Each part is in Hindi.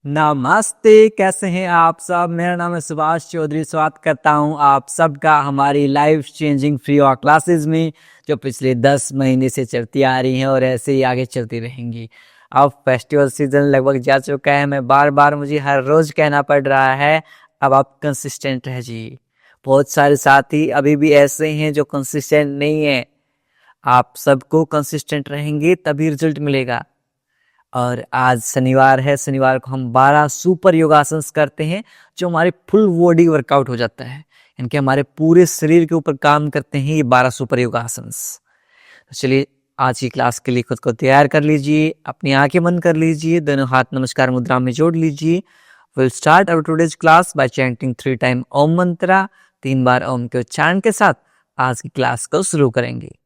नमस्ते, कैसे हैं आप सब। मेरा नाम है सुभाष चौधरी। स्वागत करता हूं आप सबका हमारी लाइफ चेंजिंग फ्री और क्लासेस में, जो पिछले 10 महीने से चलती आ रही हैं और ऐसे ही आगे चलती रहेंगी। अब फेस्टिवल सीजन लगभग जा चुका है। मैं बार बार मुझे हर रोज कहना पड़ रहा है, अब आप कंसिस्टेंट रहिए। बहुत सारे साथी अभी भी ऐसे हैं जो कंसिस्टेंट नहीं है। आप सबको कंसिस्टेंट रहेंगे तभी रिजल्ट मिलेगा। और आज शनिवार है, शनिवार को हम 12 सुपर योगासन करते हैं, जो हमारे फुल बॉडी वर्कआउट हो जाता है। इनके हमारे पूरे शरीर के ऊपर काम करते हैं ये 12 सुपर योगासन। तो चलिए आज की क्लास के लिए खुद को तैयार कर लीजिए, अपनी आंखें बंद कर लीजिए, दोनों हाथ नमस्कार मुद्रा में जोड़ लीजिए। Will start our today's class by chanting 3 time Om mantra. 3 बार ओम के उच्चारण के साथ आज की क्लास को शुरू करेंगे।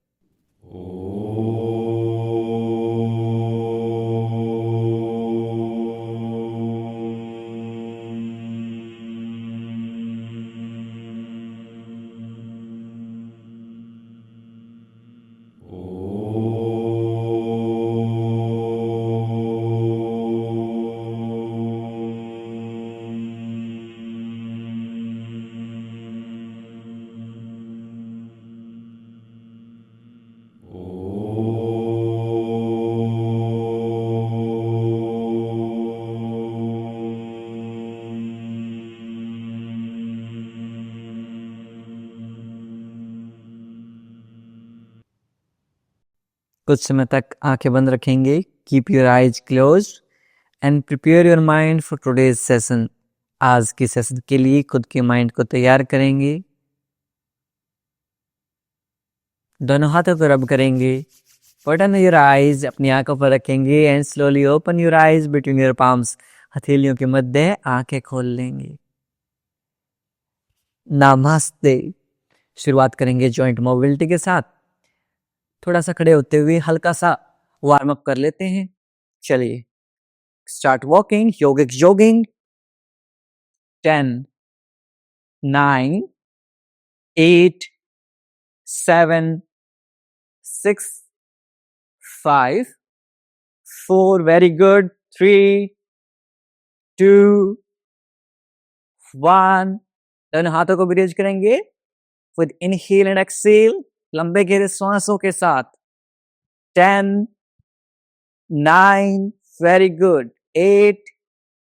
कुछ समय तक आंखें बंद रखेंगे। Keep your eyes close and prepare your mind for today's session. आज की सेशन के लिए खुद के माइंड को तैयार करेंगे। दोनों हाथों को रब करेंगे। ओपन योर आइज, अपनी आंखों पर रखेंगे and slowly open your eyes between your palms. हथेलियों के मध्य आंखें खोल लेंगे। नमस्ते। शुरुआत करेंगे जॉइंट मोबिलिटी के साथ। थोड़ा सा खड़े होते हुए हल्का सा वार्म अप कर लेते हैं। चलिए स्टार्ट वॉकिंग, योगिक जॉगिंग। 10 9 8 7 6 5 4 very good 3 2 1। दोनों हाथों को भी रेज करेंगे विद इनहेल एंड एक्सेल, लंबे गहरे सांसों के साथ। 10 9 वेरी गुड 8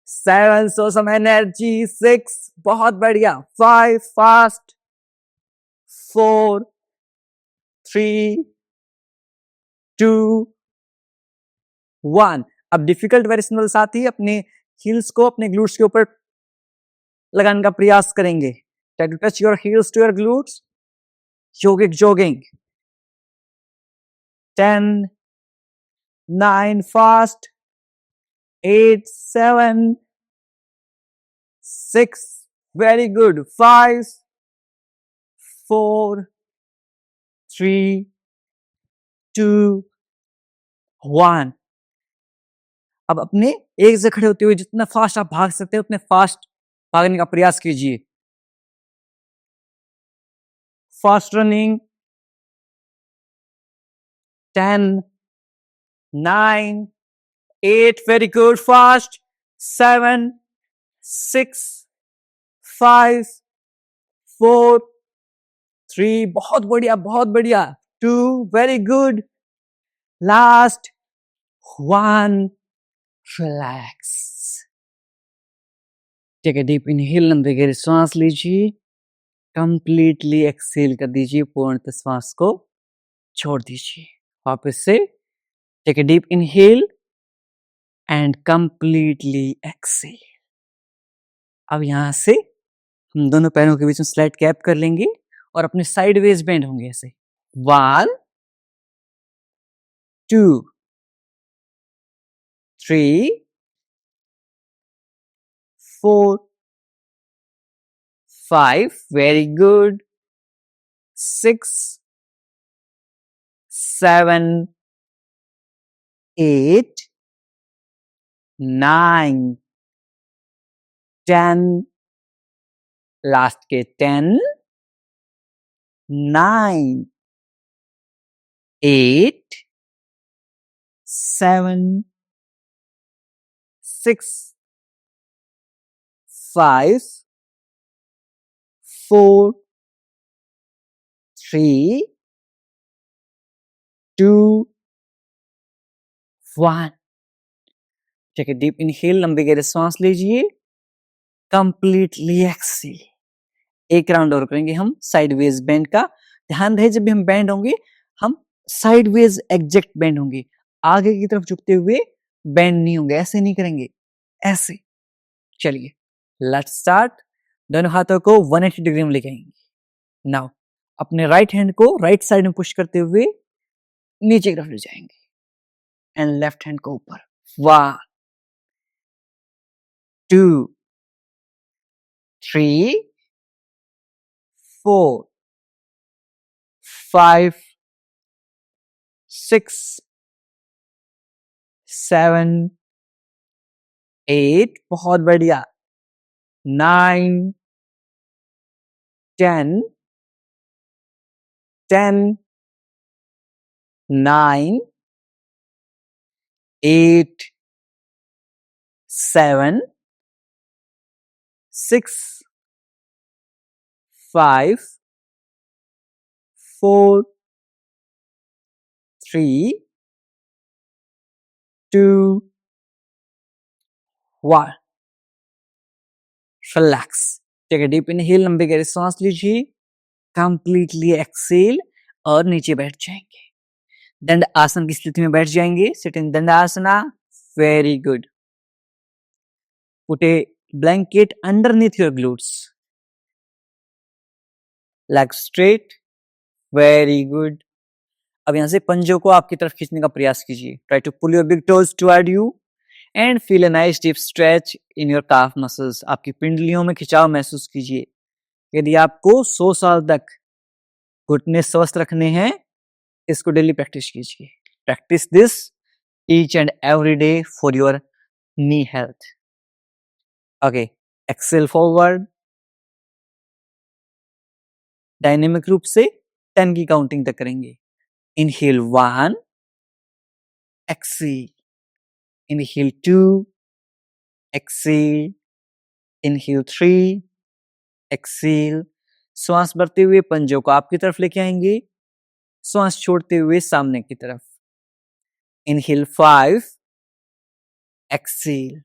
7 सो सम एनर्जी 6 बहुत बढ़िया 5 फास्ट 4 3 2 1। अब डिफिकल्ट वेरिएशनल साथी अपने हील्स को अपने ग्लूट्स के ऊपर लगाने का प्रयास करेंगे। Try to touch your heels to your glutes. Yogic jogging. 10 9 fast 8 7 6 very good 5 4 3 2 1। अब अपने एक से खड़े होते हुए जितना फास्ट आप भाग सकते हैं उतने फास्ट भागने का प्रयास कीजिए। Fast running. 10 9 8 very good fast 7 6 5 4 3 बहुत बढ़िया बहुत बढ़िया 2 very good last 1 relax. Take a deep inhale, लंबे गहरे सांस लीजिए। कंप्लीटली एक्सहेल कर दीजिए, पूर्णतः श्वास को छोड़ दीजिए। वापस से take a deep inhale and completely exhale. अब यहां से हम दोनों पैरों के बीच में स्लाइड कैप कर लेंगे और अपने साइडवेज बेंड होंगे ऐसे। 1 2 3 4 5 very good 6 7 8 9 10 लास्ट के 10 9 8 7 6 5 4 3 2 1। ठीक है, डीप इनहेल, लंबी गहरी सांस लीजिए, कंप्लीटली एक्सहेल। एक राउंड और करेंगे हम साइडवेज बेंड का। ध्यान रहे जब भी हम बेंड होंगे, हम साइडवेज एग्जैक्ट बेंड होंगे, आगे की तरफ झुकते हुए बेंड नहीं होंगे, ऐसे नहीं करेंगे, ऐसे। चलिए लेट्स स्टार्ट। दोनों हाथों को 180 डिग्री में लेके आएंगे। नाउ अपने राइट हैंड को राइट साइड में पुश करते हुए नीचे की तरफ ले जाएंगे एंड लेफ्ट हैंड को ऊपर। 1 2 3 4 5 6 7 8, बहुत बढ़िया, 9 10 10 9 8 7 6 5 4 3 2 1। Relax. Take a deep inhale, लंबी गहरी सांस लीजिए, कंप्लीटली एक्सहेल और नीचे बैठ जाएंगे। दंड आसन की स्थिति में बैठ जाएंगे, sit in Dandasana. Very good. Put a blanket underneath your glutes, leg straight. Very good. अब यहां से पंजों को आपकी तरफ खींचने का प्रयास कीजिए। Try to pull your big toes toward you and feel a nice deep stretch in your calf muscles. आपकी पिंडलियों में खिंचाव महसूस कीजिए। यदि आपको 100 साल तक घुटने स्वस्थ रखने हैं, इसको डेली प्रैक्टिस कीजिए। Practice this each and every day for your knee health. Okay, exhale forward. Dynamic रूप से 10 की काउंटिंग तक करेंगे। Inhale 1, exhale, inhale 2, exhale, inhale 3, exhale. श्वास भरते हुए पंजों को आपकी तरफ लेके आएंगे, श्वास छोड़ते हुए सामने की तरफ। Inhale 5, exhale,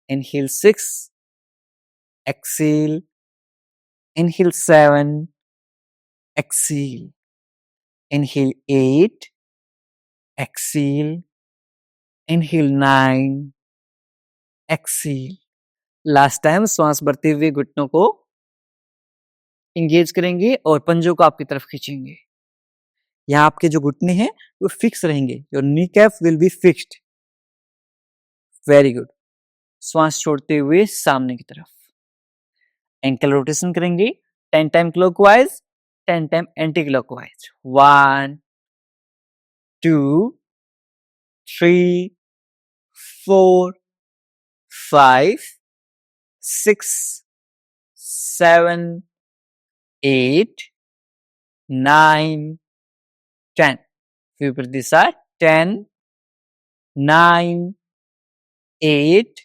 inhale 6, exhale, inhale 7, exhale, inhale 8, exhale, inhale 9, exhale. Last time श्वास भरते हुए घुटनों को इंगेज करेंगे और पंजों को आपकी तरफ खींचेंगे। यहाँ आपके जो घुटने हैं वो फिक्स रहेंगे। Your knee cap will be fixed. Very good. श्वास छोड़ते हुए सामने की तरफ। एंकल रोटेशन करेंगे 10 time clockwise, 10 time anti clockwise. 1 2 3 4 5 6 7 8 9 10। Repeat this side. 10 9 8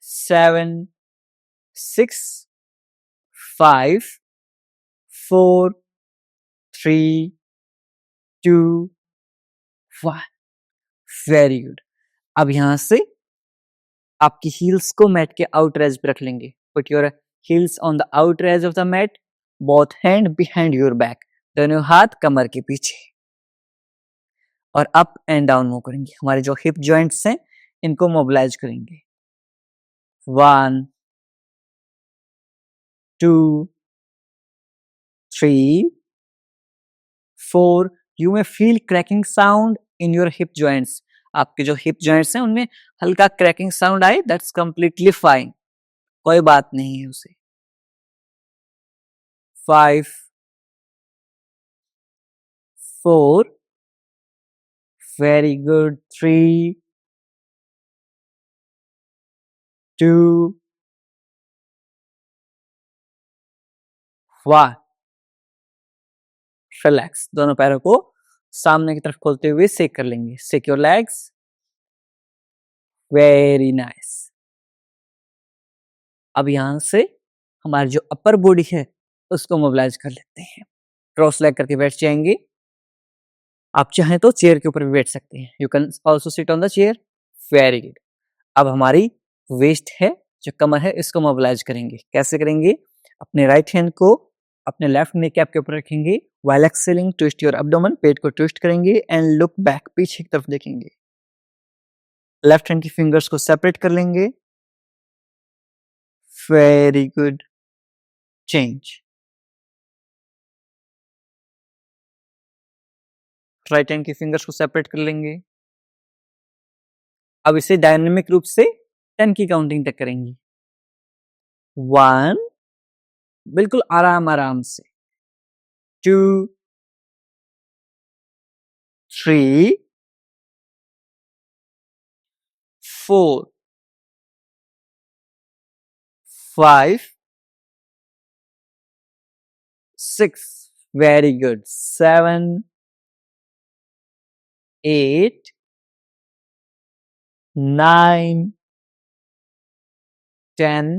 7 6 5 4 3 2 1। Very good. अब यहां से आपकी हील्स को मैट के आउटर एज पे रख लेंगे। Put your heels on the outer edge of the mat, both hand behind your back, दोनों हाथ कमर के पीछे, और अप एंड डाउन मूव करेंगे। हमारे जो हिप जॉइंट्स हैं इनको मोबिलाइज करेंगे। 1 2 3 4। You may feel cracking sound in your hip joints. आपके जो हिप जॉइंट्स हैं उनमें हल्का क्रैकिंग साउंड आए, दैट्स कंप्लीटली फाइन, कोई बात नहीं है उसे। 5 4, वेरी गुड। 3 2 1। रिलैक्स। दोनों पैरों को सामने की तरफ खोलते हुए सेक कर लेंगे। Shake your legs. Very nice. अब यहाँ से हमारी जो अपर बॉडी है उसको मोबिलाइज कर लेते हैं। क्रॉस लेग करके बैठ जाएंगे। आप चाहें तो चेयर के ऊपर भी बैठ सकते हैं। You can also sit on the chair. Very good. अब हमारी वेस्ट है, जो कमर है, इसको मोबिलाइज करेंगे। कैसे करेंगे? अपने राइट हैंड को अपने लेफ्ट नी कैप के ऊपर रखेंगे। While exhaling twist your abdomen, पेट को ट्विस्ट करेंगे एंड लुक बैक, पीछे की तरफ देखेंगे। लेफ्ट हैंड की फिंगर्स को सेपरेट कर लेंगे। Very good. Change. Right hand की फिंगर्स को सेपरेट कर लेंगे। अब इसे डायनेमिक रूप से 10 की काउंटिंग तक करेंगे। 1, बिल्कुल आराम आराम से। 2, 3, 4, 5, 6, very good. 7, 8, 9, 10,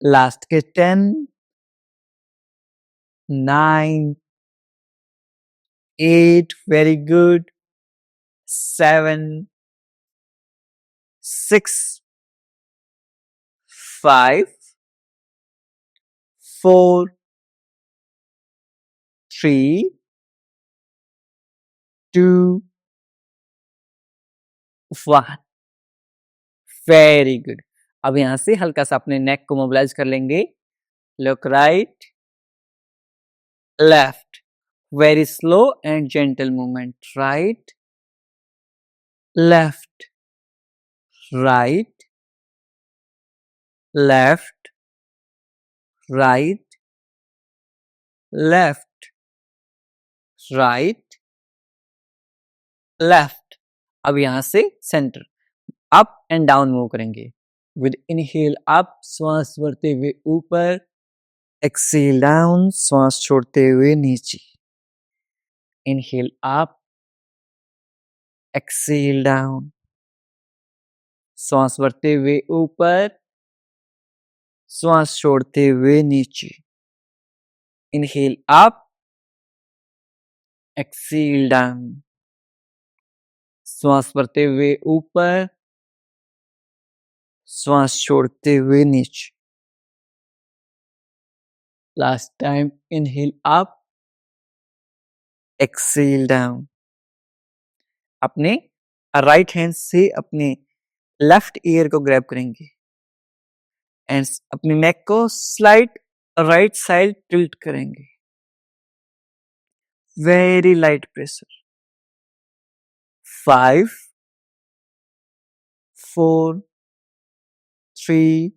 लास्ट के 10, 9, 8, very good. 7, 6, 5, 4, 3, 2, 1. Very good. अब यहां से हल्का सा अपने नेक को मोबिलाइज कर लेंगे। Look right, left, very slow and gentle movement. Right, left, right, left, right, left, right, left. अब यहां से centre, up and down move करेंगे। विद इनहेल अप, श्वास भरते हुए ऊपर, एक्सेल डाउन, श्वास छोड़ते हुए नीचे। इनहेल अप, एक्सेल डाउन, श्वास भरते हुए ऊपर, श्वास छोड़ते हुए नीचे। इनहेल अप, एक्सेल डाउन, श्वास भरते हुए ऊपर, श्वास छोड़ते हुए नीचे। Last time, inhale up, exhale down. अपने राइट हैंड से अपने लेफ्ट ईयर को ग्रैब करेंगे एंड अपनी नेक को स्लाइड राइट साइड टिल्ट करेंगे। Very light pressure. 5, 4, 3,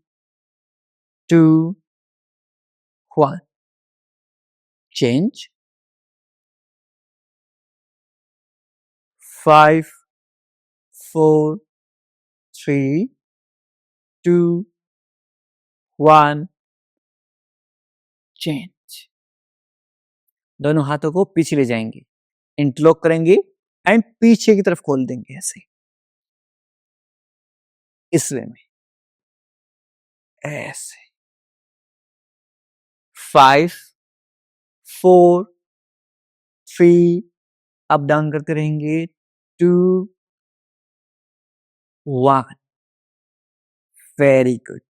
2, 1. Change. 5, 4, 3, 2, 1. Change. दोनों हाथों को पीछे ले जाएंगे, इंटरलॉक करेंगे एंड पीछे की तरफ खोल देंगे, ऐसे इस वे में, ऐसे। 5, 4, 3, अप डाउन करते रहेंगे। 2, 1. Very good.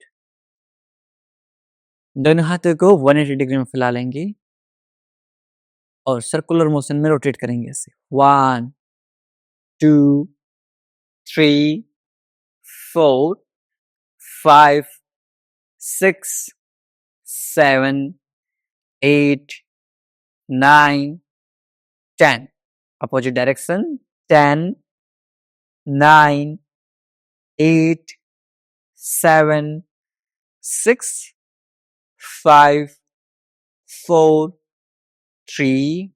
दोनों हाथों को 180 डिग्री में फैला लेंगे और सर्कुलर मोशन में रोटेट करेंगे, ऐसे। 1, 2, 3, 4, 5, 6, 7, 8, 9, 10. Opposite direction. 10, 9, 8, 7, 6, 5, 4, 3,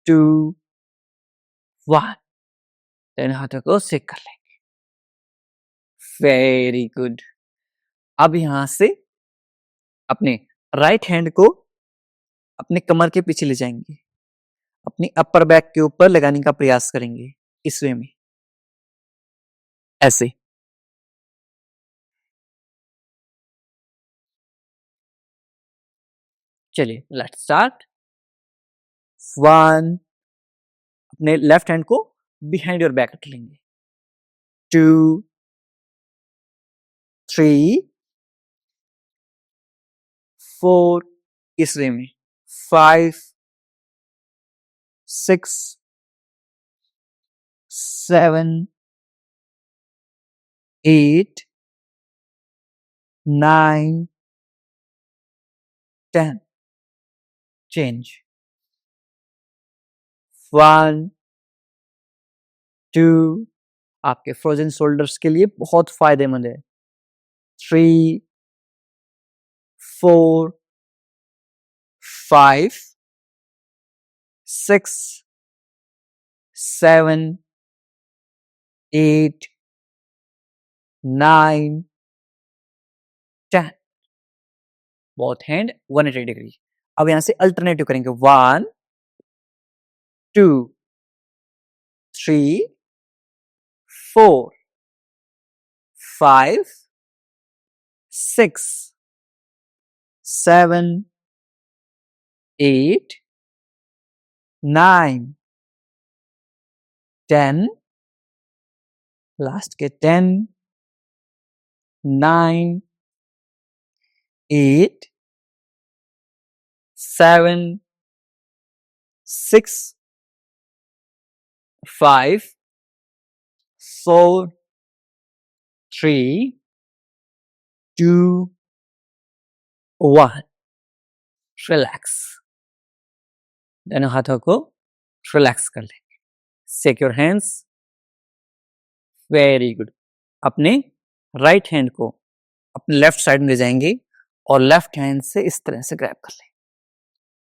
2, 1. देन हाथों को शेक कर लेंगे। Very good. अब यहां से अपने राइट हैंड को अपने कमर के पीछे ले जाएंगे, अपनी अपर बैक के ऊपर लगाने का प्रयास करेंगे, इस वे में, ऐसे। चलिए लेट्स स्टार्ट। 1, अपने लेफ्ट हैंड को बिहाइंड योर बैक रख लेंगे। 2, 3, 4, इस वे में 5, 6, 7, 8, 9, 10, चेंज। 1, 2, आपके फ्रोजन शोल्डर्स के लिए बहुत फायदेमंद है। 3, 4, 5, 6, 7, 8, 9, 10, बोथ हैंड 180 डिग्री। अब यहां से अल्टरनेटिव करेंगे। 1, 2, 3, 4, 5, 6, 7, 8, 9, 10, लास्ट के 10, 9, 8, 7, 6, 5, 4, 3, 2, 1, रिलैक्स। दोनों हाथों को रिलैक्स कर लेंगे। Secure hands, very good. अपने राइट हैंड को अपने लेफ्ट साइड में ले जाएंगे और लेफ्ट हैंड से इस तरह से ग्रैब कर लेंगे।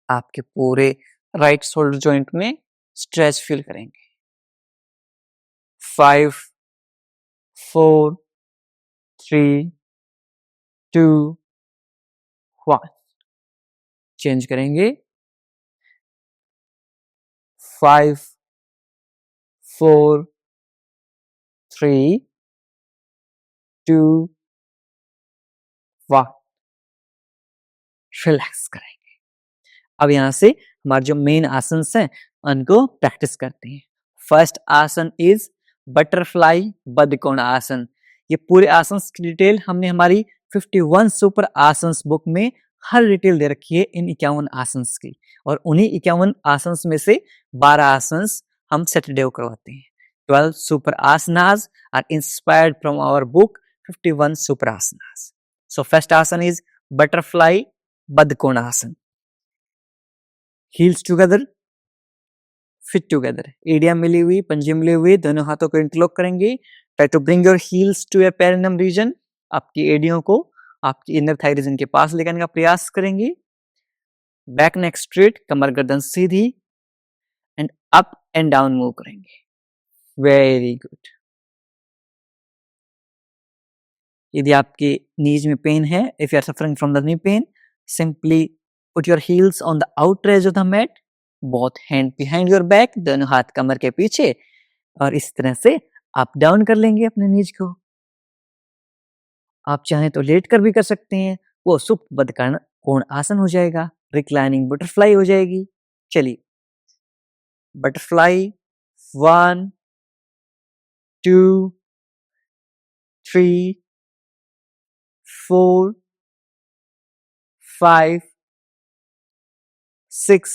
आपके पूरे राइट शोल्डर जॉइंट में स्ट्रेच फील करेंगे। 5, 4, 3, 2, 1, चेंज करेंगे। 5, 4, 3, 2, 1, रिलैक्स करेंगे। अब यहां से हमारे जो मेन आसन हैं उनको प्रैक्टिस करते हैं। फर्स्ट आसन इज बटरफ्लाई बद्धकोण आसन। ये पूरे आसन की डिटेल हमने हमारी 51 सुपर आसन बुक में हर डिटेल दे रखी है इन 51 आसन की, और उन्हीं 51 आसन में से 12 आसन हम सैटरडे को करवाते हैं। 12 super asanas are inspired from our book 51 super asanas. So first asana is butterfly Baddhakonasana. Heels together, feet together, एडिया मिली हुई, पंजे मिली हुई, दोनों हाथों को इंटरलॉक करेंगे। Try to bring your heels to your perineum region. आपकी एडियों को आपकी इनर थाई रीजन के पास लेकर आने का प्रयास करेंगे। बैक नेक स्ट्रेट, कमर गर्दन सीधी, and up and down move करेंगे। Very good. यदि आपके नीज में पेन है, if you are suffering from the knee pain, simply put your heels on the outer edge of the mat, both hand behind your back, दोनों हाथ कमर के पीछे, और इस तरह से अप डाउन कर लेंगे अपने नीज को। आप चाहें तो लेट कर भी कर सकते हैं, वो सुप्त बद्धकोण कोण आसन हो जाएगा, रिक्लाइनिंग बटरफ्लाई हो जाएगी। चलिए butterfly, 1, 2, 3, 4, 5, 6,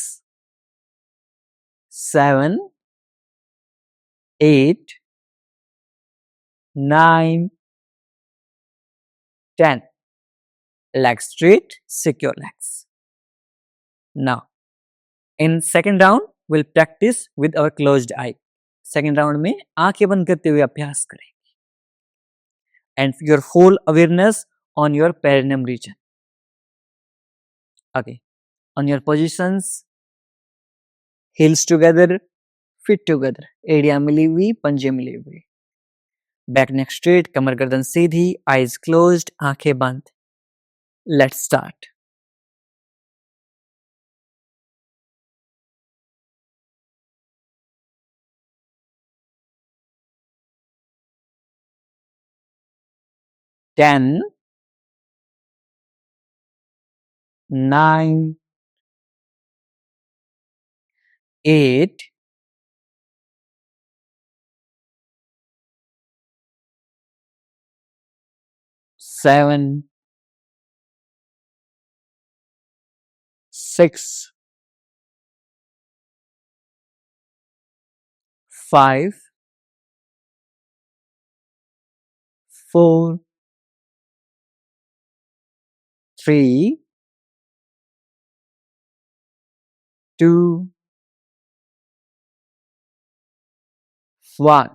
7, 8, 9, 10. Legs straight, secure legs. Now, in second round, we'll practice with our closed eye. Second round में आंखें बंद करते हुए अभ्यास करेंगे. And your whole awareness on your perineum region. Okay. On your positions, heels together, feet together. एड़ियां मिली हुई, पंजे मिले हुए. Back neck straight, कमर गर्दन सीधी, eyes closed, आंखें बंद. Let's start. Ten, 9, 8, 7, 6, 5, 4, 3, 2, 1.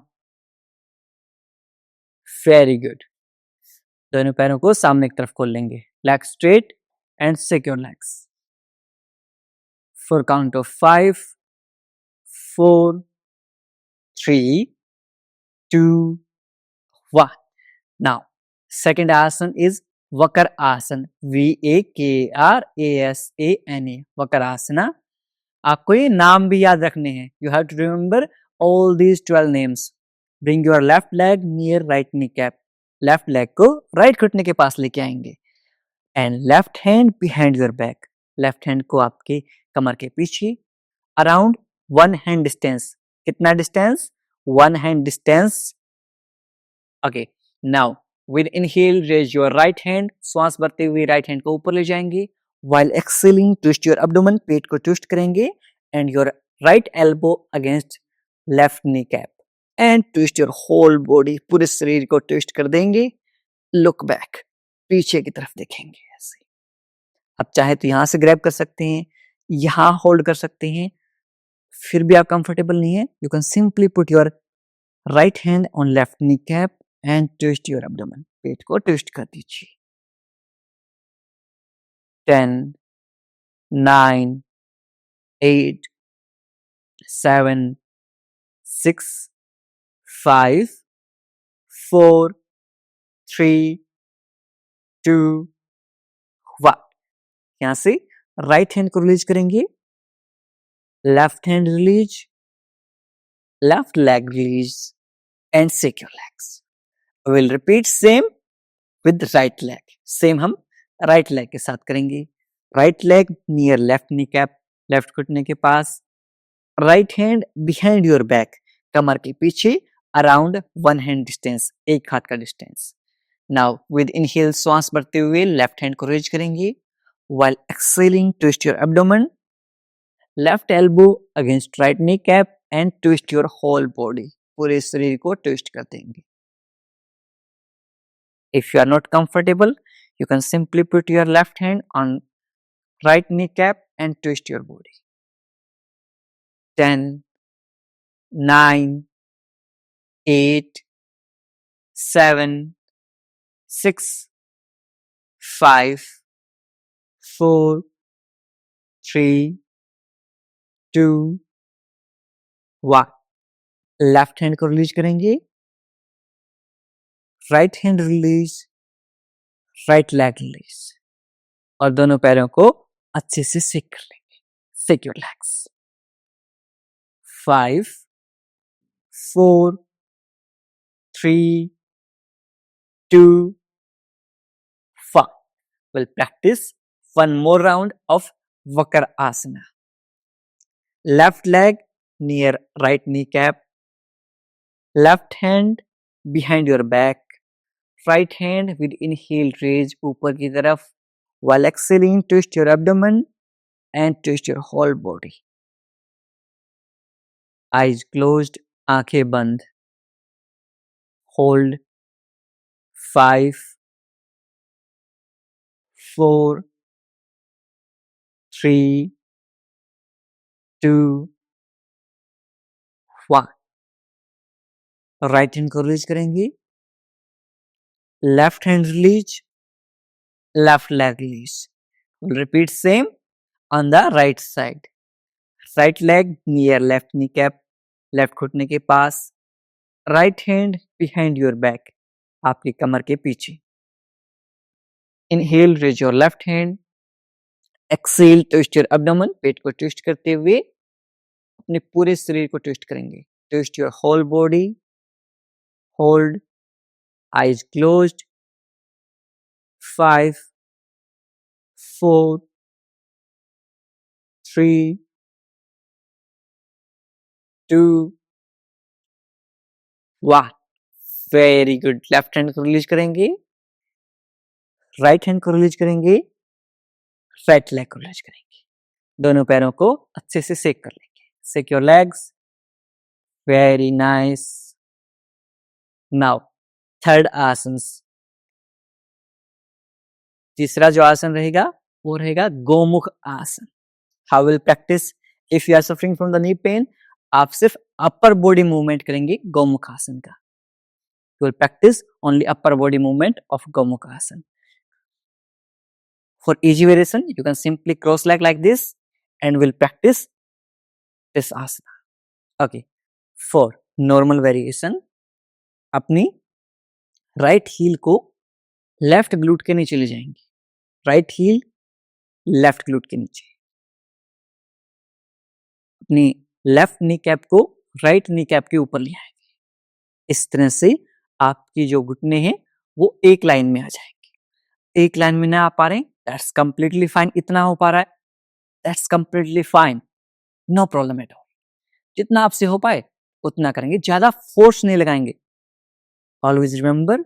Very good. दोनों पैरों को सामने की तरफ खोल लेंगे, leg straight and secure legs. For count of 5, 4, 3, 2, 1. Now, second asana is Vakar Asana. VAKRASANA. Vakar Asana. आपको ये नाम भी याद रखने हैं. You have to remember all these 12 names. Bring your left leg near right kneecap. Left leg को right घुटने के पास लेके आएंगे. And left hand behind your back. Left hand को आपके कमर के पीछे. Around one hand distance. कितना distance? One hand distance. Okay. Now, with inhale, raise your right hand. श्वास भरते हुए right hand को ऊपर ले जाएंगे. While exhaling, twist your abdomen. पेट को twist करेंगे. And your right elbow against left kneecap. And twist your whole body. पूरे शरीर को twist कर देंगे. Look back. पीछे की तरफ देखेंगे ऐसे. अब चाहे तो यहाँ से grab कर सकते हैं. यहाँ hold कर सकते हैं. फिर भी आप comfortable नहीं है. You can simply put your right hand on left kneecap and twist your abdomen. पेट को twist कर दीजिए. 10, 9, 8, 7, 6, 5, 4, 3, 2, 1. यहाँ से राइट हैंड को रिलीज करेंगे. Left hand release, left leg release and secure legs. Will repeat same with right leg. Same हम राइट लेग के साथ करेंगे. Right leg near left kneecap, लेफ्ट घुटने के पास. Right hand behind your back, कमर के पीछे. अराउंड वन हैंड डिस्टेंस, एक हाथ का डिस्टेंस. नाउ विद इनहेल श्वास भरते हुए लेफ्ट हैंड को रेज करेंगे. While exhaling, twist your abdomen, left elbow against right kneecap and twist your whole body. पूरे शरीर को twist कर देंगे. If you are not comfortable, you can simply put your left hand on right kneecap and twist your body. 10, 9, 8, 7, 6, 5, 4, 3, 2, 1. Left hand को रिलीज करेंगे. Right hand release, right leg release. और दोनों पैरों को अच्छे से सिक कर लेंगे. सिक your legs. 5, 4, 3, 2, 1. We'll practice one more round of Vakar Asana. Left leg near right kneecap. Left hand behind your back. Right hand with inhale raise ऊपर की तरफ. While exhaling, twist your abdomen and twist your whole body. Eyes closed, आंखें बंद. Hold. 5, 4, 3, 2, 1. राइट हैंड को रिलीज करेंगे. Left hand release, left leg release. Repeat same on the right side. Right leg near left kneecap, left घुटने के पास. Right hand behind your back, आपकी कमर के पीछे. Inhale, raise your left hand. Exhale, twist your abdomen. पेट को ट्विस्ट करते हुए अपने पूरे शरीर को ट्विस्ट करेंगे. Twist your whole body. Hold. Eyes closed. 5, 4, 3, 2 1 very good left hand को रिलीज करेंगे राइट हैंड को रिलीज करेंगे राइट लेग को रिलीज करेंगे दोनों पैरों को अच्छे से सेक कर लेंगे shake your legs very nice now third आसन तीसरा जो आसन रहेगा वो रहेगा Gomukhasana how will practice if you are suffering from the knee pain आप सिर्फ अपर बॉडी मूवमेंट करेंगे गोमुख आसन का you will practice only upper body movement of Gomukh आसन for easy variation you can simply cross leg like this and will practice this asana okay for normal variation अपनी राइट हील को लेफ्ट ग्लूट के नीचे ले जाएंगे राइट हील लेफ्ट ग्लूट के नीचे अपनी लेफ्ट नी कैप को राइट नी कैप के ऊपर ले आएंगे इस तरह से आपकी जो घुटने हैं वो एक लाइन में आ जाएंगे एक लाइन में ना आ पा रहे दैट्स कंप्लीटली फाइन इतना हो पा रहा है that's completely fine no problem at all जितना आपसे हो पाए उतना करेंगे ज्यादा फोर्स नहीं लगाएंगे always remember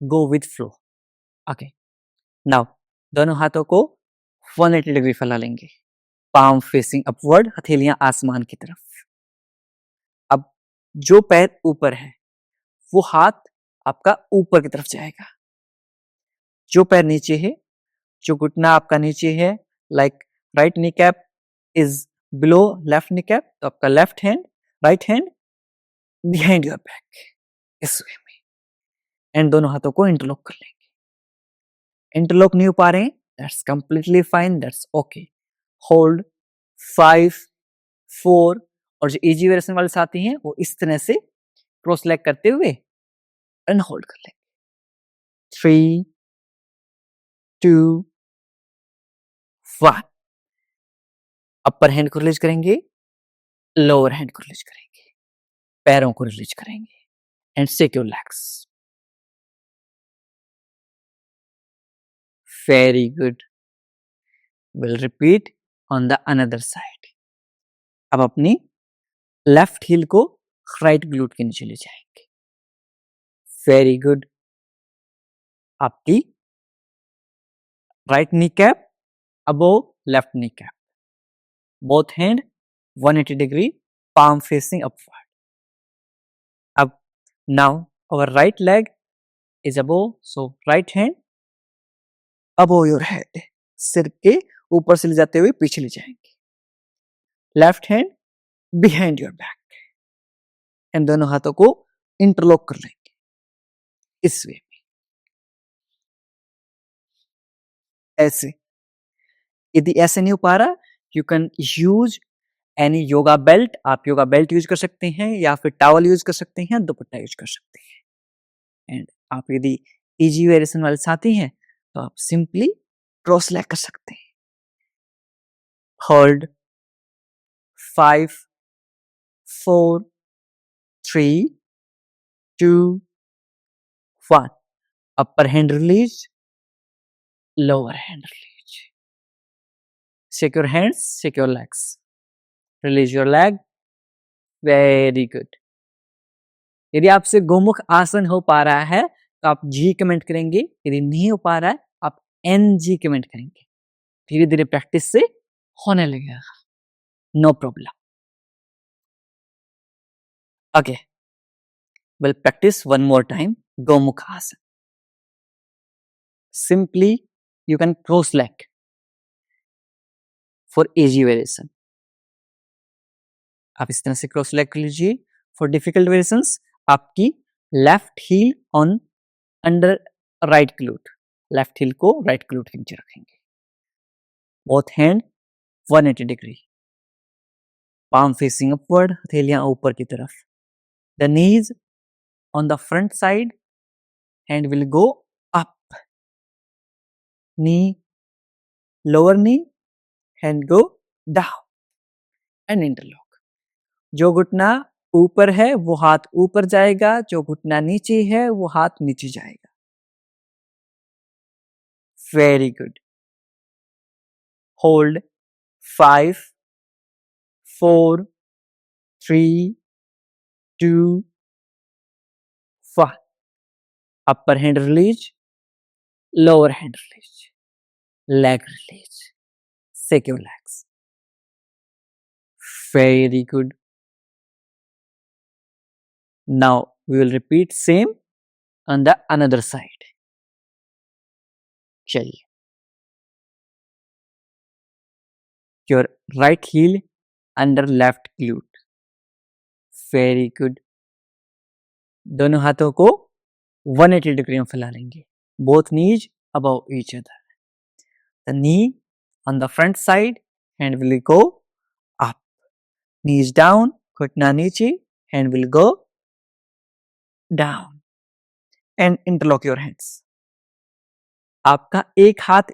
go with flow okay now दोनों हाथों को 180 डिग्री फैला लेंगे पाम फेसिंग अपवर्ड हथेलियां आसमान की तरफ अब जो पैर ऊपर है वो हाथ आपका ऊपर की तरफ जाएगा जो पैर नीचे है जो घुटना आपका नीचे है like right knee cap is below left knee cap तो आपका left hand right hand behind your back इस वे में एंड दोनों हाथों को इंटरलॉक कर लेंगे इंटरलॉक नहीं हो पा रहे हैं that's completely fine that's okay hold 5 4 और जो इजी वेरिएशन वाले साथी हैं वो इस तरह से क्रॉस लेग करते हुए एंड होल्ड कर लेंगे 3 2 1 अपर हैंड को रिलीज करेंगे लोअर हैंड को रिलीज करेंगे पैरों को रिलीज करेंगे and shake your legs very good will repeat on the another side अब अपनी लेफ्ट हील को राइट ग्लूट के नीचे ले जाएंगे वेरी गुड आपकी right knee cap above left knee cap both hand 180 degree palm facing upward अब now our right leg is above so right hand above your head सिर के ऊपर से ले जाते हुए पीछे ले जाएंगे left hand behind your back and दोनों हाथों को इंटरलॉक कर लेंगे इस वे में ऐसे यदि ऐसे नहीं हो पा रहा you can use any yoga belt आप योगा बेल्ट यूज कर सकते हैं या फिर टॉवल यूज कर सकते हैं दुपट्टा यूज कर सकते हैं एंड आप यदि इजी वेरिएशन वाले साथी हैं तो आप सिंपली क्रॉस लेग कर सकते हैं hold 5 4 3 2 1 upper hand release lower hand release shake your hands shake your legs release your leg very good यदि आपसे गोमुख आसन हो पा रहा है तो आप जी कमेंट करेंगे यदि नहीं हो पा रहा है आप एन जी कमेंट करेंगे धीरे धीरे प्रैक्टिस से होने लगेगा no problem okay we'll practice one more time gomukha asana simply you can cross leg for easy variation आप इस तरह से क्रॉस लेग कर लीजिए फॉर डिफिकल्ट वेरिएशंस आपकी left heel on under right glute left heel को राइट ग्लूट के नीचे रखेंगे both hand 180 degree palm facing upward हथेलियां ऊपर की तरफ the knees on the front side hand will go up knee lower knee hand go down and interlock जो घुटना ऊपर है वो हाथ ऊपर जाएगा जो घुटना नीचे है वो हाथ नीचे जाएगा very good hold 5 4 3, 2, 1. Upper hand release, lower hand release, leg release. Shake your legs. Very good. Now we will repeat same on the another side. चलिए, your right heel under left glute. Very good. दोनों हाथों को 180 डिग्री में फैला लेंगे. Both knees above each other. The knee on the front side, hand will go up. Knees down, घुटना नीचे, hand will go down. And interlock your hands. आपका एक हाथ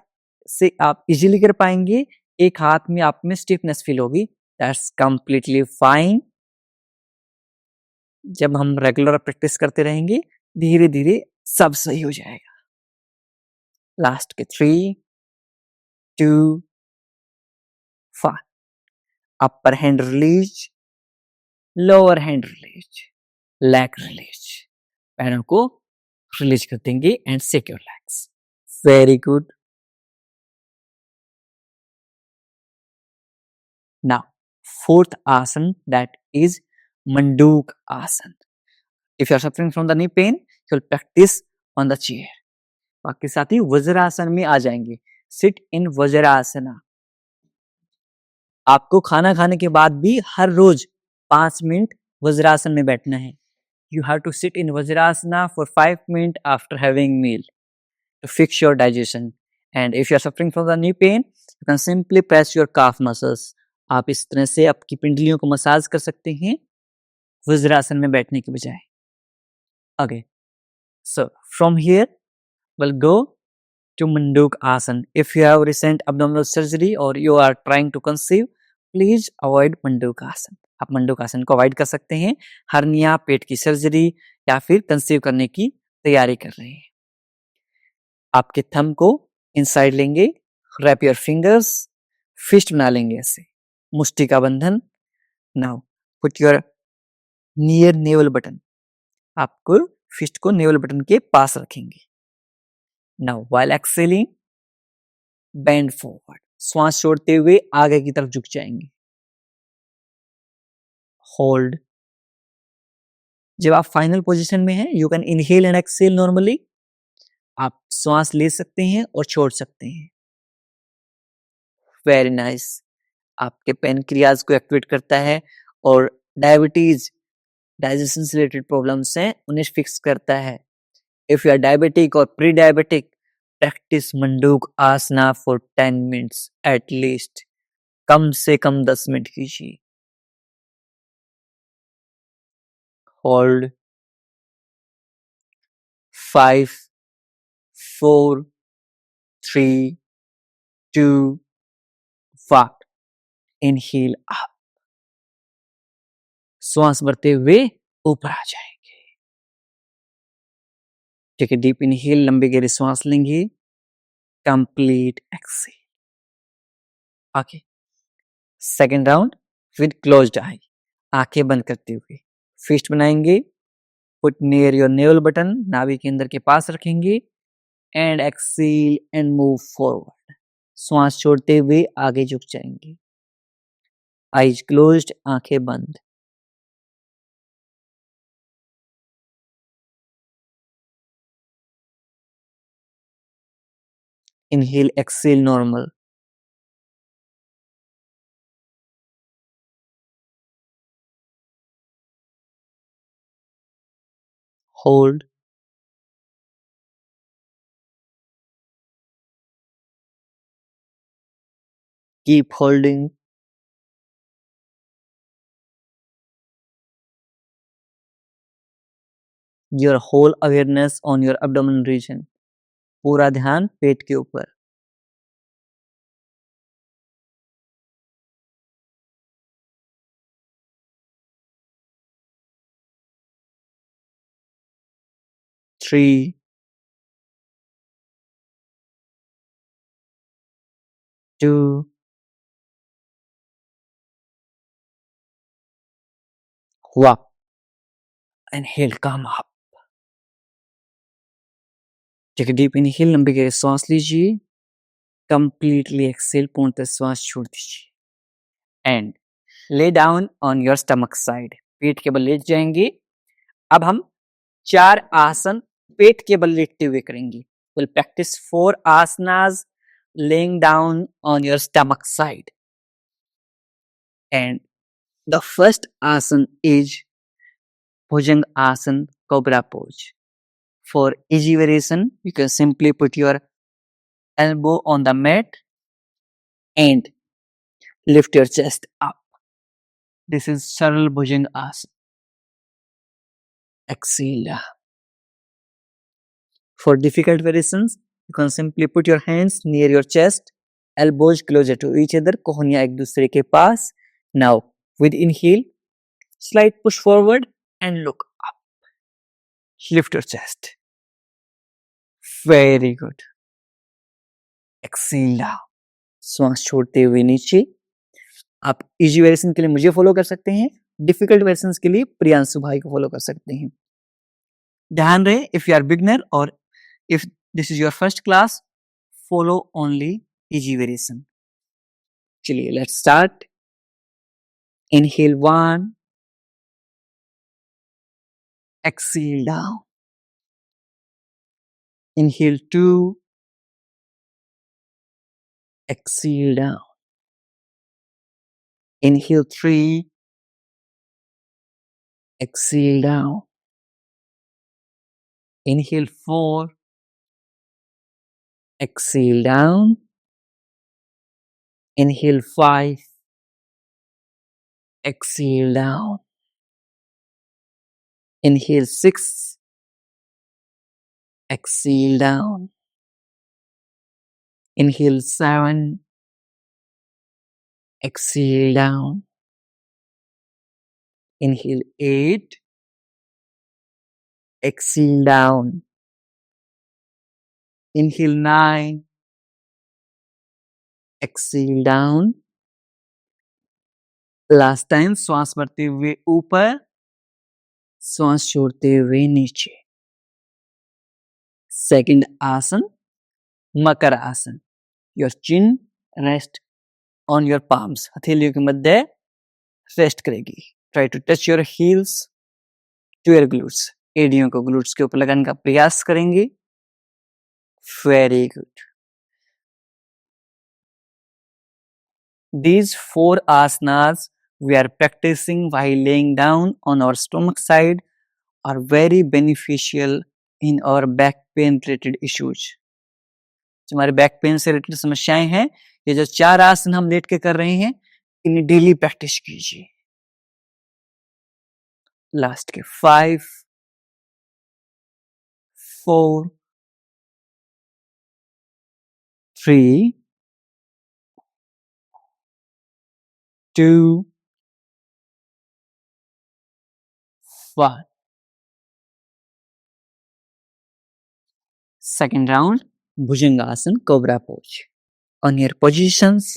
से आप इजीली कर पाएंगे, एक हाथ में आप में स्टिफनेस फील होगी. That's completely fine. जब हम रेगुलर प्रैक्टिस करते रहेंगे, धीरे धीरे सब सही हो जाएगा. लास्ट के 3, 2, 1. Upper hand release, lower hand release, leg release. पैरों को रिलीज कर देंगे and shake your legs. Very good. Now, fourth asana, that is Manduk asana. If you are suffering from the knee pain, you will practice on the chair. बाकी साथी वज्रासन में आ जाएंगे. Sit in वज्रासना. आपको खाना खाने के बाद भी हर रोज 5 मिनट वज्रासन में बैठना है. You have to sit in वज्रासना for 5 minutes after having meal to fix your digestion. And if you are suffering from the knee pain, you can simply press your calf muscles. आप इस तरह से आपकी पिंडलियों को मसाज कर सकते हैं वज्रासन में बैठने के बजाय. Okay, so from here we'll go to Manduk Asana. If you have recent abdominal surgery or you are trying to conceive, please avoid Manduk Asana. आप मंडूक आसन को अवॉइड कर सकते हैं. हर्निया, पेट की सर्जरी या फिर कंसीव करने की तैयारी कर रहे हैं. आपके थंब को इनसाइड लेंगे, रैप योर फिंगर्स, फिस्ट बना लेंगे ऐसे, मुष्टि का बंधन. Now put your near naval button. आपको फिस्ट को नेवल बटन के पास रखेंगे. Now while excelling, bend forward. श्वास छोड़ते हुए आगे की तरफ झुक जाएंगे. होल्ड. जब आप फाइनल पोजीशन में हैं, you can inhale and exhale normally. आप श्वास ले सकते हैं और छोड़ सकते हैं. Very nice. आपके पेनक्रियाज को एक्टिवेट करता है और डायबिटीज, डाइजेशन से रिलेटेड प्रॉब्लम्स हैं, उन्हें फिक्स करता है. इफ यू आर डायबिटिक और प्री डायबिटिक, प्रैक्टिस मंडूक आसना फॉर 10 मिनट्स एट लीस्ट. कम से कम 10 मिनट कीजिए. होल्ड. 5, 4, 3, 2, 1. Inhale up. श्वास भरते हुए ऊपर आ जाएंगे. ठीक है. डीप इनहेल, लंबी गहरी श्वास लेंगे. Complete exhale. Okay. Second round with closed eye. आंखें बंद करते हुए फिस्ट बनाएंगे. Put near your navel button. नाभि के अंदर के पास रखेंगे and exhale and move forward. श्वास छोड़ते हुए आगे झुक जाएंगे. आईज क्लोज्ड, आंखें बंद. Inhale, exhale normal. Hold. Keep holding. Your whole awareness on your abdomen region. पूरा ध्यान पेट के ऊपर. Three, 2, Up. Inhale, come up. Take a deep inhale, लंबी गहरी सांस लीजिए. Completely exhale, पूर्णतः श्वास छोड़ दीजिए. And lay down on your stomach side. पेट के बल लेट जाएंगे. अब हम 4 आसन पेट के बल लेटते हुए करेंगे. We'll practice 4 asanas laying down on your stomach side. And the first asan is Bhujang Asan, Cobra Pose. For easy variation, you can simply put your elbow on the mat and lift your chest up. This is Saral Bhujang Asan. Exhale. For difficult variations, you can simply put your hands near your chest, elbows closer to each other, कोहनियाँ एक दूसरे के पास. Now, with inhale, slight push forward and look up. Lift your chest. Very good. Exhale. श्वास छोड़ते हुए नीचे. आप इजी वेरिएशन के लिए मुझे फॉलो कर सकते हैं. डिफिकल्ट वेरिएशंस के लिए प्रियांशु भाई को फॉलो कर सकते हैं. ध्यान रहे, इफ यू आर बिगनर और if this is your first class, follow only easy variation. चलिए let's start. Inhale 1, exhale down. Inhale 2, exhale down. Inhale 3, exhale down. Inhale 4, exhale down. Inhale 5, exhale down. Inhale 6, exhale down. Inhale 7, exhale down. Inhale 8, exhale down. Inhale 9, exhale down. Last time, श्वास भरते हुए ऊपर, श्वास छोड़ते हुए नीचे. Second आसन, मकर आसन. Your chin rest on your palms. हथेलियों के मध्य रेस्ट करेगी. Try to touch your heels to your glutes. एड़ियों को glutes के ऊपर लगाने का प्रयास करेंगे. Very good. These 4 asanas we are practicing while laying down on our stomach side are very beneficial in our back pain related issues. जो हमारे बैक पेन से रिलेटेड समस्याएं हैं, ये जो 4 आसन हम लेट के कर रहे हैं, इन्हें डेली प्रैक्टिस कीजिए. लास्ट के 5, 4, 3, 2, 1. Second round, Bhujangasana, Cobra Pose. On your positions,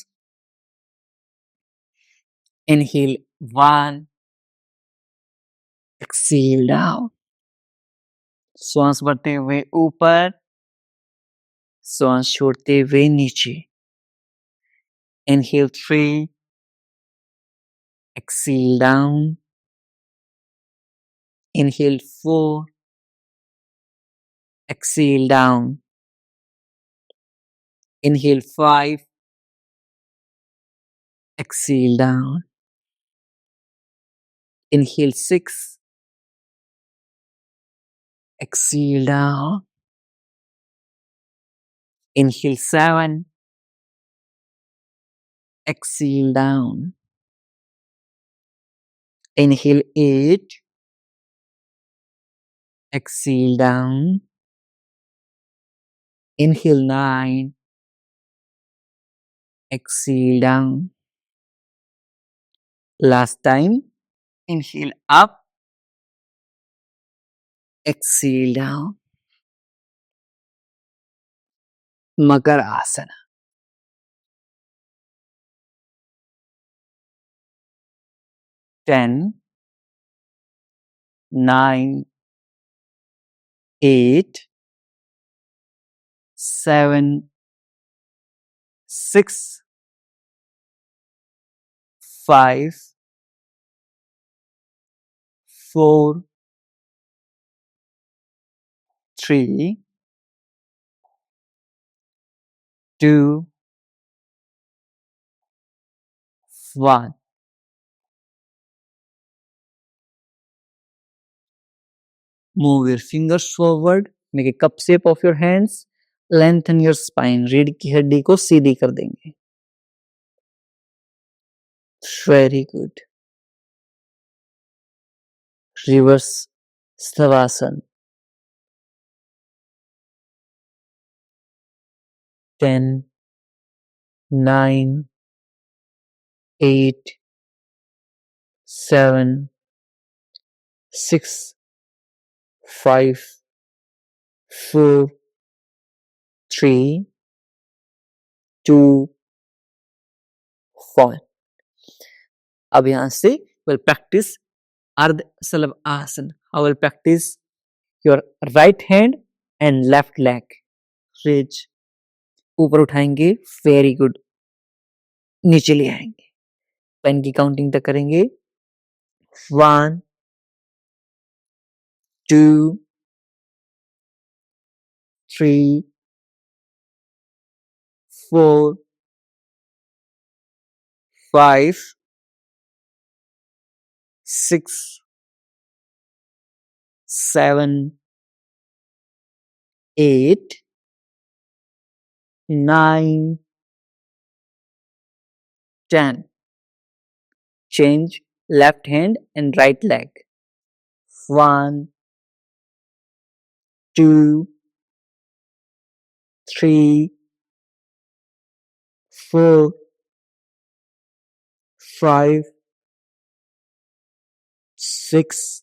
inhale 1, exhale down. श्वास भरते हुए ऊपर, श्वास छोड़ते हुए नीचे. Inhale 3, exhale down. Inhale 4, exhale down. Inhale 5, exhale down. Inhale 6, exhale down. Inhale 7, exhale down. Inhale 8, exhale down. Inhale 9, exhale down. Last time, inhale up, exhale down. Makar Asana. 10, 9, 8, 7, 6, 5, 4, 3, 2, 1. Move your fingers forward. Make a cup shape of your hands. Lengthen your spine. रीढ़ की हड्डी को सीधी कर देंगे. Very good. Reverse Savasana. 10, 9, 8, 7, 6, 5, 4, 3, 2, 1. अब यहां से we'll practice Ardha Salabhasana. I will practice your right hand and left leg. Raise. ऊपर उठाएंगे. Very good. नीचे ले आएंगे. पेन की काउंटिंग तक करेंगे. 1, 2, 3, 4, 5, 6, 7, 8, 9, 10. Change left hand and right leg. 1, 2, 3, 4, 5, 6,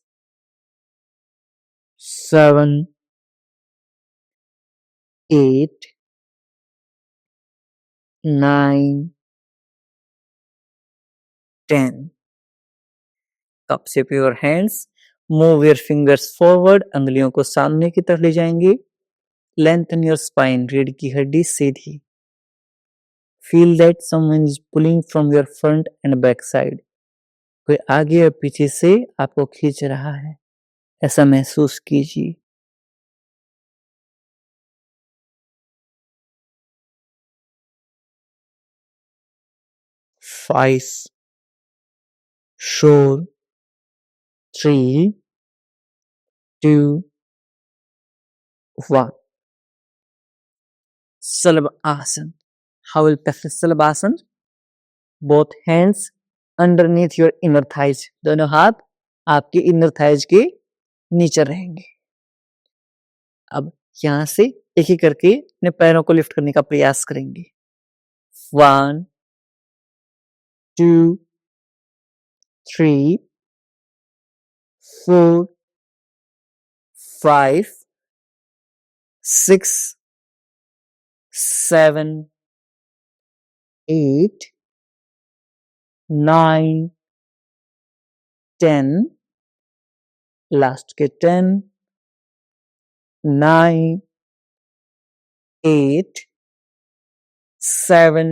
7, 8, 9, 10. Cup shape your hands. Move your fingers forward. अंगुलियों को सामने की तरफ ले जाएंगे. Lengthen your spine. रीढ़ की हड्डी सीधी. Feel that someone is pulling from your front and back side. कोई आगे और पीछे से आपको खींच रहा है. ऐसा महसूस कीजिए. Five, 4, 3, 2, 1. Salabhasana. How will practice Salabhasana? Both hands underneath your inner thighs. दोनों हाथ आपके inner thighs के नीचे रहेंगे. अब यहां से एक एक करके अपने पैरों को लिफ्ट करने का प्रयास करेंगे. 1, 2, 3, 4, 5, 6, 7, 8, 9, 10. Last के 10, 9, 8, 7,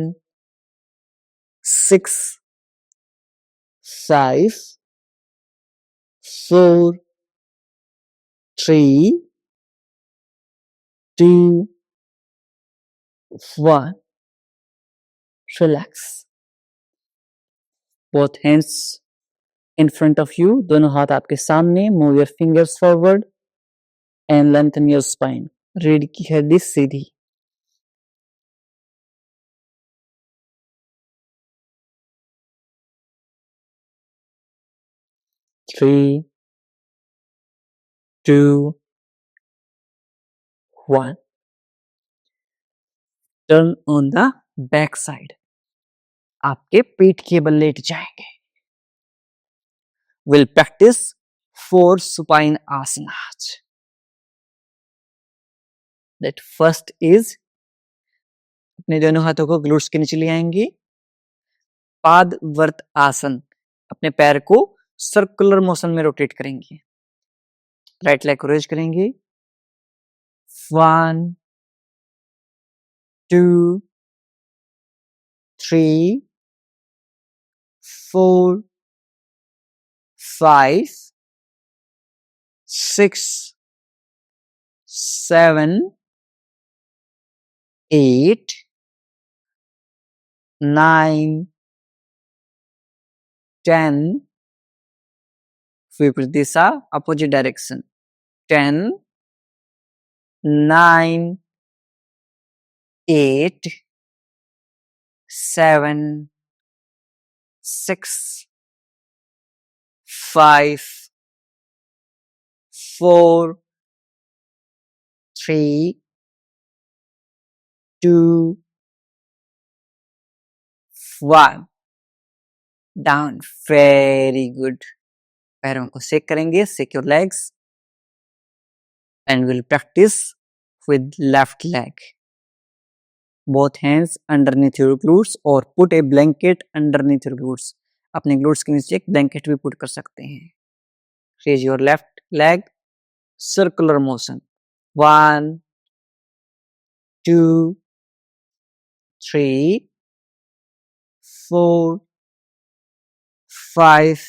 6, 5, 4, 3, 2, 1. Relax. Both hands in front of you. दोनों हाथ आपके सामने. Move your fingers forward and lengthen your spine. रीढ़ की हड्डी सीधी. Three, 2, 1. Turn on the back side. आपके पीठ के बल लेट जाएंगे. We'll practice 4 supine asanas. That first is अपने दोनों हाथों को ग्लूट्स के नीचे ले आएंगे. पाद वर्त आसन. अपने पैर को सर्कुलर मोशन में रोटेट करेंगे. राइट लेग को रेज करेंगे, 1 2 3 4 5 6 7 8 9 10, विपरीत दिशा opposite direction, 10 9 8 7 6 5 4 3 2 1, down, very good. पैरों को सेक करेंगे, shake your legs and will practice with left leg. Both hands underneath your glutes or put a blanket underneath your glutes. अपने glutes के नीचे एक blanket भी put कर सकते हैं. Raise your left leg, circular motion. 1 2 3 4 5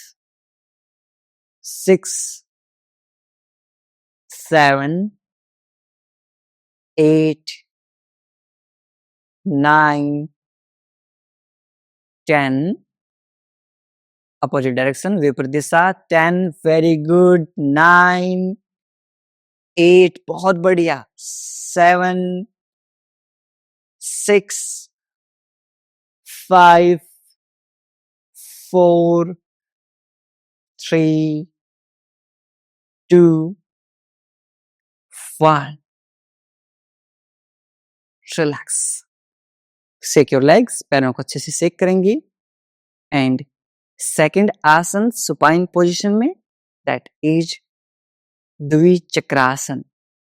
6 7 8 9 10, opposite direction, विपरीत दिशा, 10, very good, 9 8, बहुत बढ़िया, 7 6 5 4 3 2 1, रिलैक्स। सेक योर लेग्स, पैरों को अच्छे से सेक करेंगे एंड सेकंड आसन सुपाइन पोजीशन में, दैट इज द्विचक्रासन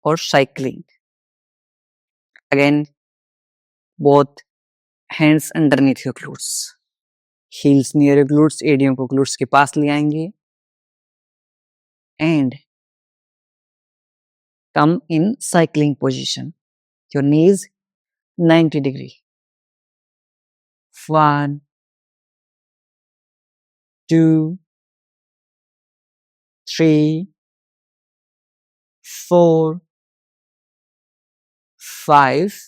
और cycling. Again both hands underneath your glutes, heels near your glutes, idiom को ग्लूट्स के पास ले आएंगे and come in cycling position, your knees 90 degree, 1 2 3 4 5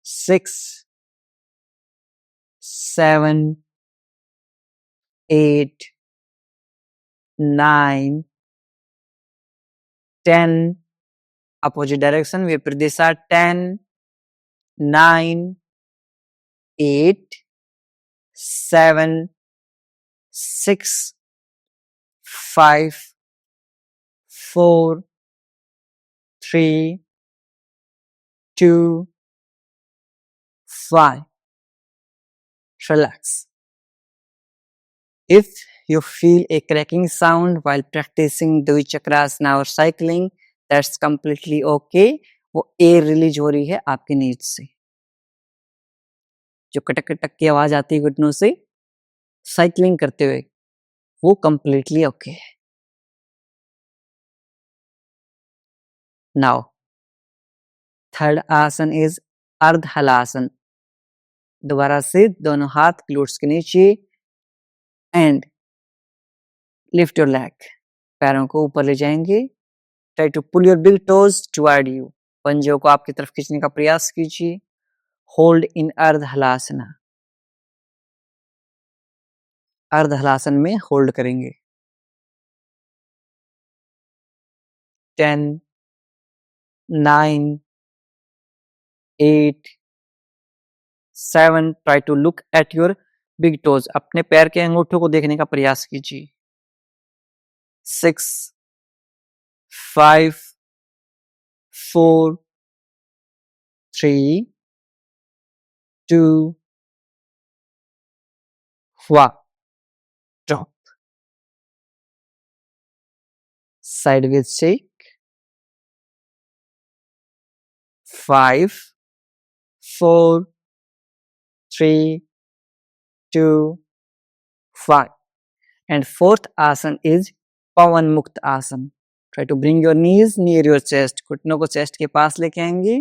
6 7 8 9 10, opposite direction, विपरीत दिशा, 10 9 8 7 6 5 4 3 2 1, relax. If you feel a cracking sound while practicing Dvichakrasana or cycling, that's completely okay. वो एयर रिलीज हो रही है आपके नीज से, जो कटक कटक की आवाज आती है घुटनों से साइक्लिंग करते हुए, वो completely okay है। Now, third आसन is अर्धहलासन। दोबारा से दोनों हाथ ग्लूट्स के नीचे एंड लिफ्ट योर लेग, पैरों को ऊपर ले जाएंगे, try to pull your big toes toward you, पंजों को आपकी तरफ खींचने का प्रयास कीजिए, होल्ड इन अर्धहलासना, अर्धहलासन में होल्ड करेंगे, 10 9 8 7, try to look at your big toes, अपने पैर के अंगूठों को देखने का प्रयास कीजिए, 6 5 4 3 2 1, drop, sideways shake, 5 4 3 2 1, and fourth asan is Pawanmuktasana. Try to bring your knees near your chest, घुटनों को चेस्ट के पास लेके आएंगे।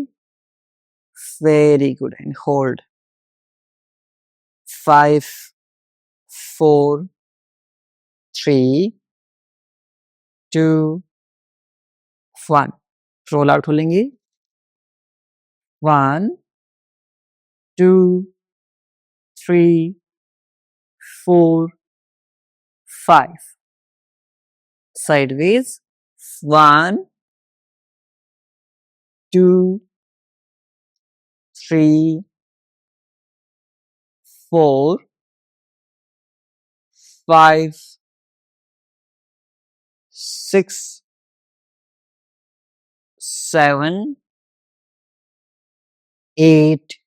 Very good, and hold. 5 4 3 2 1। Roll out हो लेंगे। 1 2 3 4 5। Sideways। 1 2 3 4 5 6 7 8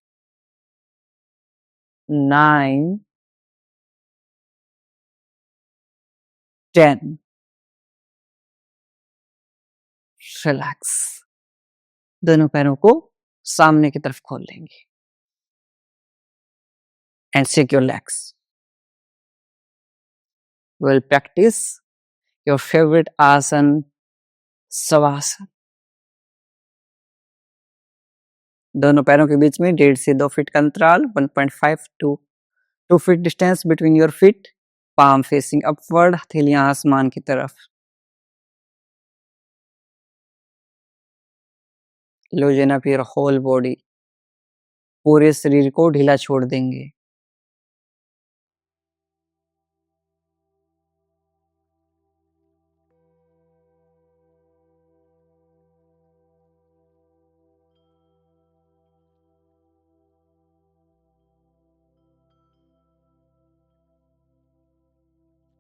9 10। रिलैक्स। दोनों पैरों को सामने की तरफ खोल लेंगे and shake your legs. We'll practice your favorite asana, Savasana. दोनों पैरों के बीच में 1.5 से 2 फीट का अंतराल, 1.5 to 2 feet distance between your feet, palm facing upward, हथेलियां आसमान की तरफ। Loosen up your whole body, पूरे शरीर को ढीला छोड़ देंगे।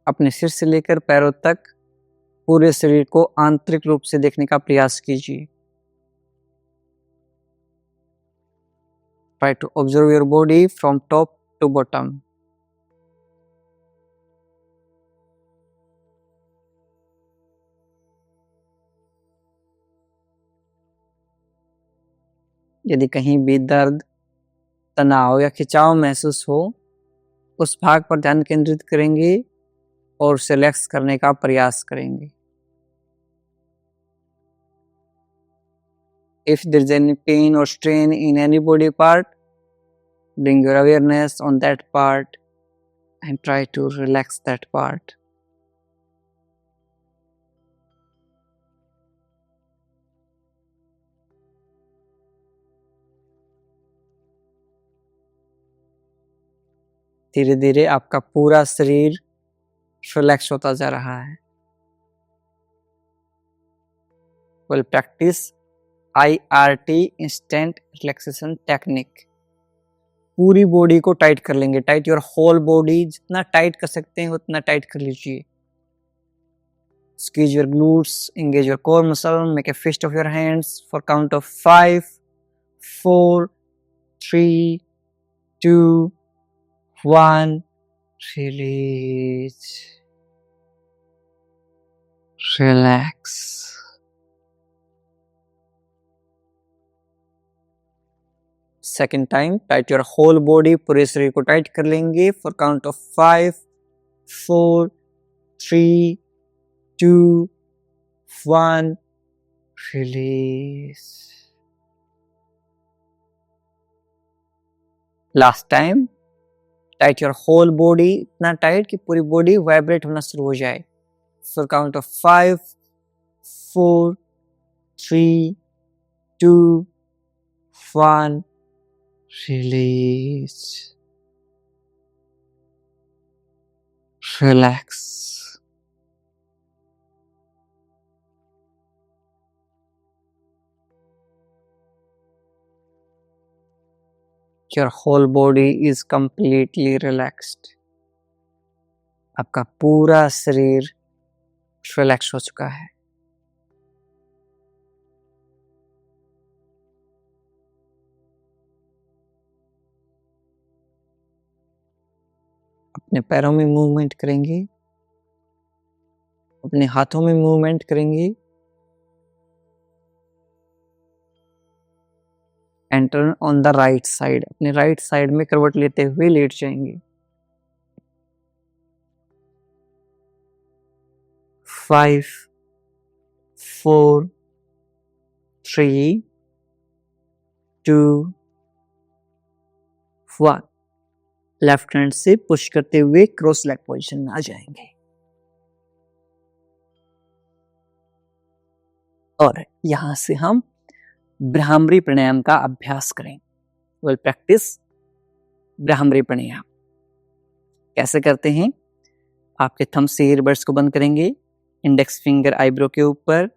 अपने सिर से लेकर पैरों तक पूरे शरीर को आंतरिक रूप से देखने का प्रयास कीजिए। Try to observe your body from top to bottom. यदि कहीं भी दर्द, तनाव या खिंचाव महसूस हो, उस भाग पर ध्यान केंद्रित करेंगे और उसे रिलैक्स करने का प्रयास करेंगे। If there is any pain or strain in any body part, bring your awareness on that part and try to relax that part. धीरे धीरे आपका पूरा शरीर रिलैक्स होता जा रहा है। We'll practice IRT instant relaxation technique. पूरी बॉडी को टाइट कर लेंगे। टाइट योर होल बॉडी, जितना टाइट कर सकते हैं उतना टाइट कर लीजिए। Squeeze your glutes, engage your core muscle, make a fist of your hands for count of 5 4 3 2 1। Release, relax। Second time tight your whole body, पूरे शरीर को टाइट कर लेंगे for count of 5 4 3 2 1। Release. Last time tight your whole body, इतना टाइट कि पूरी बॉडी वाइब्रेट होना शुरू हो जाए for count of 5 4 3 2 1। Release, relax। Your whole body is completely relaxed. आपका पूरा शरीर रिलैक्स हो चुका है। अपने पैरों में मूवमेंट करेंगे, अपने हाथों में मूवमेंट करेंगे। And turn on the right side, अपने राइट साइड में करवट लेते हुए लेट जाएंगे। 5 4 3 2 1। लेफ्ट हैंड से पुश करते हुए क्रॉस लेग पोजीशन में आ जाएंगे और यहां से हम ब्राह्मरी प्राणायाम का अभ्यास करेंगे। विल प्रैक्टिस ब्राह्मरी प्राणायाम। कैसे करते हैं? आपके थंब से ईयरबड्स को बंद करेंगे, इंडेक्स फिंगर आईब्रो के ऊपर,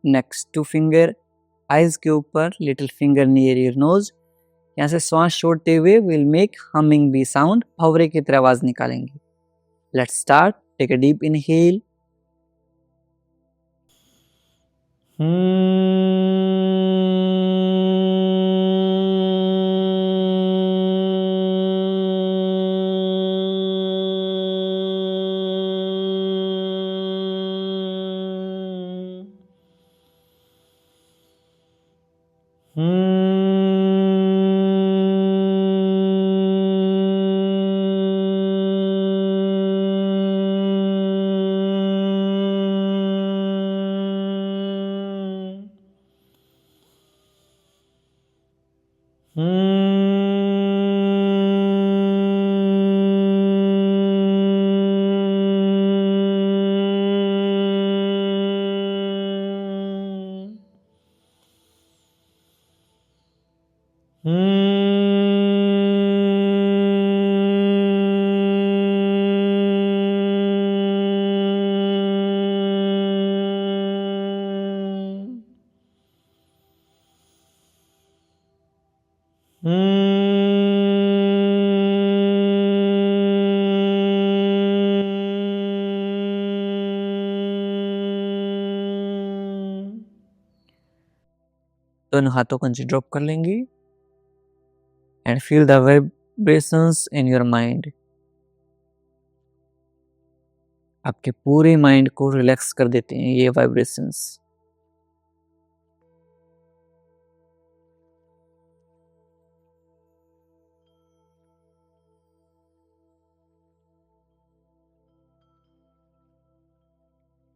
नेक्स्ट 2 फिंगर आईज के ऊपर, little finger near your nose. यहाँ से श्वास छोड़ते हुए will make humming bee sound, भंवरे की तरह आवाज निकालेंगे। Let's start. Take a deep inhale, दोनों हाथों को नीचे ड्रॉप कर लेंगे and feel the vibrations in your mind. आपके पूरे माइंड को रिलैक्स कर देते हैं ये वाइब्रेशंस।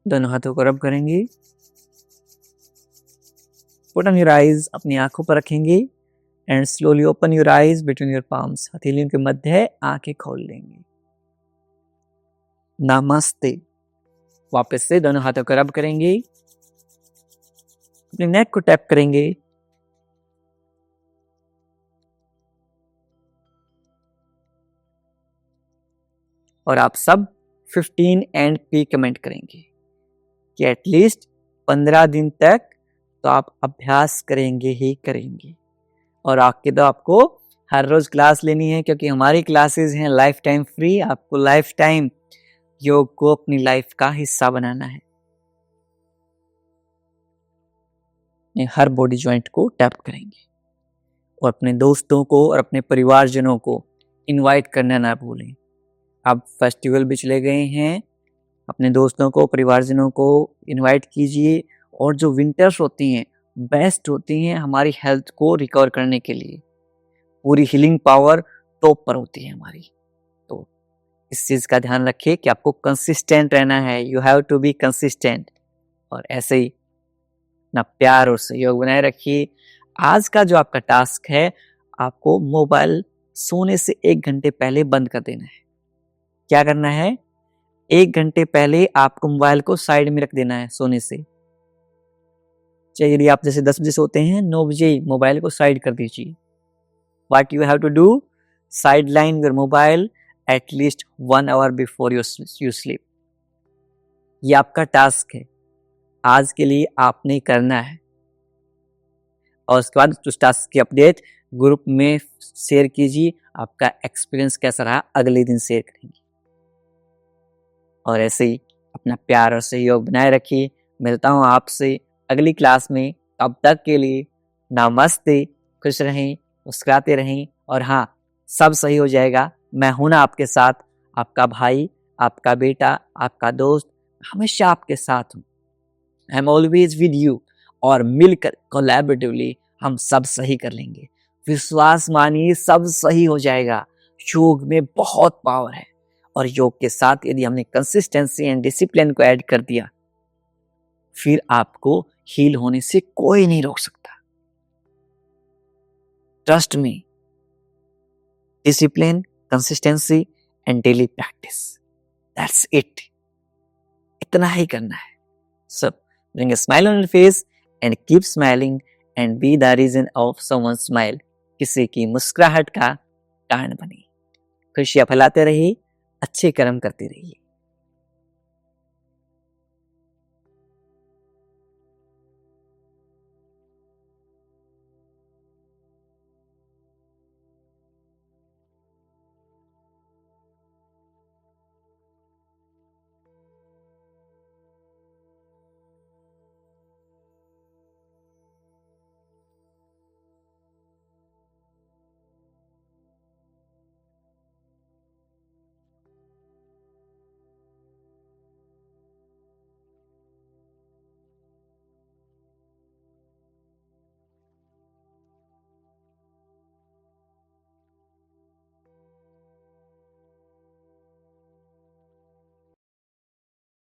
दोनों हाथों को रब करेंगे। पुट ऑन योर आईज, अपनी आंखों पर रखेंगे and slowly open your eyes between your palms. हथेलियों के मध्य आंखें खोल लेंगे। नमस्ते। वापस से दोनों हाथों को रब करेंगे, अपने नेक को टैप करेंगे और आप सब 15 एंड पे कमेंट करेंगे कि एटलीस्ट 15 दिन तक तो आप अभ्यास करेंगे ही करेंगे। और आके तो आपको हर रोज क्लास लेनी है, क्योंकि हमारी क्लासेस हैं लाइफ टाइम फ्री। आपको लाइफ टाइम योग को अपनी लाइफ का हिस्सा बनाना है। हर बॉडी ज्वाइंट को टैप करेंगे और अपने दोस्तों को और अपने परिवारजनों को इनवाइट करना ना भूलें। आप फेस्टिवल भी चले गए हैं, अपने दोस्तों को परिवारजनों को इनवाइट कीजिए। और जो विंटर्स होती हैं बेस्ट होती हैं हमारी हेल्थ को रिकवर करने के लिए। पूरी हीलिंग पावर टॉप पर होती है हमारी। तो इस चीज़ का ध्यान रखिए कि आपको कंसिस्टेंट रहना है। You have to be consistent. और ऐसे ही ना प्यार और सहयोग बनाए रखिए। आज का जो आपका टास्क है, आपको मोबाइल सोने से 1 घंटे पहले बंद कर देना है। क्या करना है? 1 घंटे पहले आपको मोबाइल को साइड में रख देना है सोने से। चाहे यदि आप जैसे 10 बजे सोते हैं, 9 बजे मोबाइल को साइड कर दीजिए। What you have to do? Sideline your mobile at least 1 hour before you sleep. ये आपका टास्क है, आज के लिए आपने करना है। और उसके बाद उस टास्क की अपडेट ग्रुप में शेयर कीजिए। आपका एक्सपीरियंस कैसा रहा अगले दिन शेयर करेंगे। और ऐसे ही अपना प्यार और सहयोग बनाए रखिए। मिलता हूँ आपसे अगली क्लास में। तब तक के लिए नमस्ते। खुश रहें, मुस्कुराते रहें और हाँ, सब सही हो जाएगा। मैं हूं ना आपके साथ, आपका भाई, आपका बेटा, आपका दोस्त, हमेशा आपके साथ हूँ। I am always with you. और मिलकर कोलैबोरेटिवली हम सब सही कर लेंगे। विश्वास मानिए, सब सही हो जाएगा। योग में बहुत पावर है और योग के साथ यदि हमने कंसिस्टेंसी एंड डिसिप्लिन को ऐड कर दिया फिर आपको हील होने से कोई नहीं रोक सकता। Trust me, discipline, consistency and daily practice, that's it. इतना ही करना है। So bring a smile on your face and keep smiling and be the reason of someone's smile। किसी की मुस्कुराहट का कारण बनिए। खुशियां फैलाते रहिए, अच्छे कर्म करते रहिए।